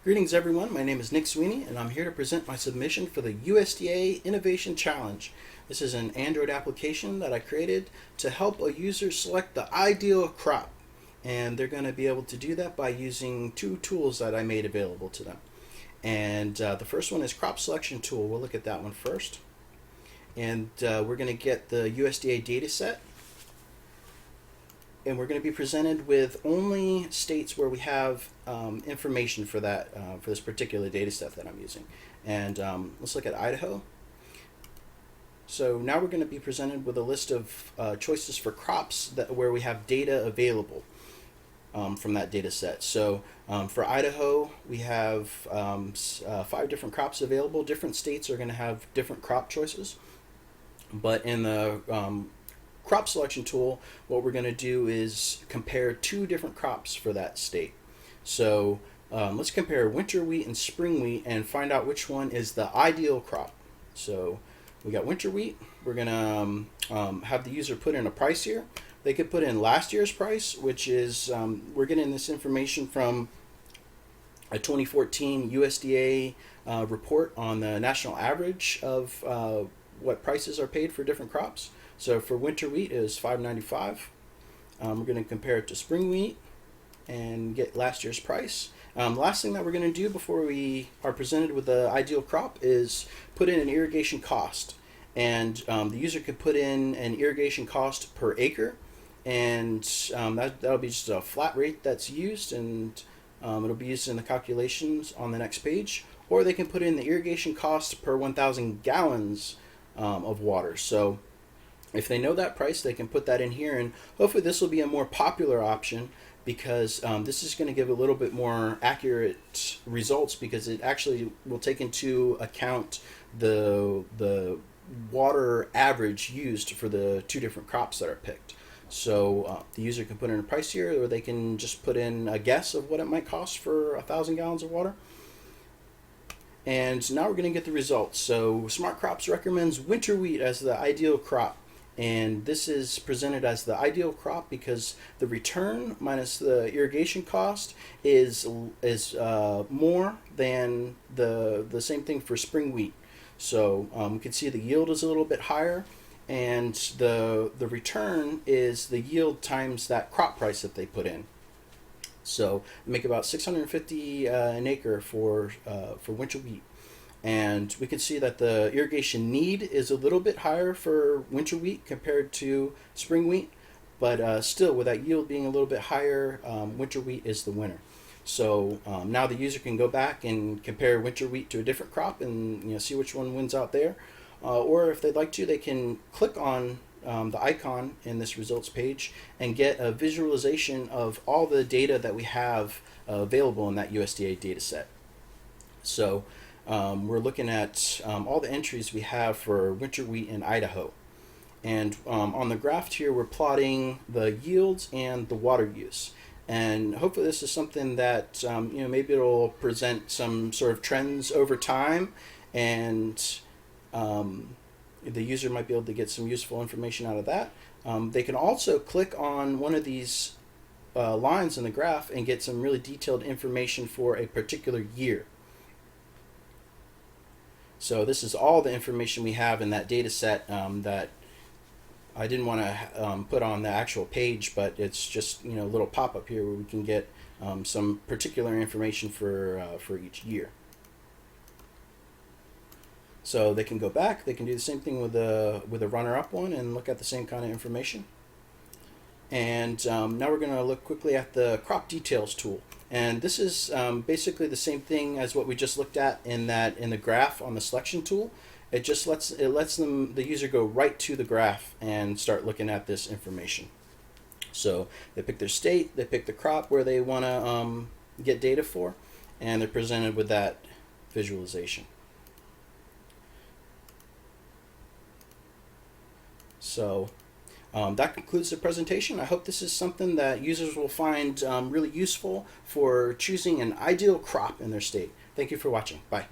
Greetings everyone, my name is Nick Sweeney and I'm here to present my submission for the USDA Innovation Challenge. This is an Android application that I created to help a user select the ideal crop, and they're going to be able to do that by using two tools that I made available to them. And the first one is crop selection tool. We'll look at that one first, and we're going to get the USDA data set. And we're going to be presented with only states where we have information for that for this particular data set that I'm using. And let's look at Idaho. So now we're going to be presented with a list of choices for crops where we have data available from that data set. So for Idaho, we have 5 different crops available. Different states are going to have different crop choices. But in the crop selection tool, what we're going to do is compare 2 different crops for that state. So let's compare winter wheat and spring wheat and find out which one is the ideal crop. So we got winter wheat. We're going to have the user put in a price here. They could put in last year's price, which is, we're getting this information from a 2014 USDA report on the national average of what prices are paid for different crops. So for winter wheat it is $5.95. We're going to compare it to spring wheat and get last year's price. Last thing that we're going to do before we are presented with the ideal crop is put in an irrigation cost. And the user could put in an irrigation cost per acre, and that'll be just a flat rate that's used, and it'll be used in the calculations on the next page. Or they can put in the irrigation cost per 1,000 gallons of water. So if they know that price, they can put that in here, and hopefully this will be a more popular option because this is going to give a little bit more accurate results, because it actually will take into account the water average used for the 2 different crops that are picked. So the user can put in a price here, or they can just put in a guess of what it might cost for 1,000 gallons of water. And now we're going to get the results. So Smart Crops recommends winter wheat as the ideal crop. And this is presented as the ideal crop because the return minus the irrigation cost is more than the same thing for spring wheat. So we can see the yield is a little bit higher, and the return is the yield times that crop price that they put in. So make about $650 an acre for winter wheat. And we can see that the irrigation need is a little bit higher for winter wheat compared to spring wheat, but still, with that yield being a little bit higher, winter wheat is the winner. So now the user can go back and compare winter wheat to a different crop and see which one wins out there. Or if they'd like to, they can click on the icon in this results page and get a visualization of all the data that we have available in that USDA data set. So we're looking at all the entries we have for winter wheat in Idaho. And on the graph here, we're plotting the yields and the water use. And hopefully this is something that maybe it'll present some sort of trends over time, and the user might be able to get some useful information out of that. They can also click on one of these lines in the graph and get some really detailed information for a particular year. So this is all the information we have in that data set that I didn't want to put on the actual page, but it's just a little pop-up here where we can get some particular information for each year. So they can go back, they can do the same thing with a runner-up one and look at the same kind of information. And now we're going to look quickly at the crop details tool. And this is basically the same thing as what we just looked at in the graph on the selection tool. It just lets the user go right to the graph and start looking at this information. So they pick their state, they pick the crop where they want to get data for, and they're presented with that visualization. So that concludes the presentation. I hope this is something that users will find really useful for choosing an ideal crop in their state. Thank you for watching. Bye.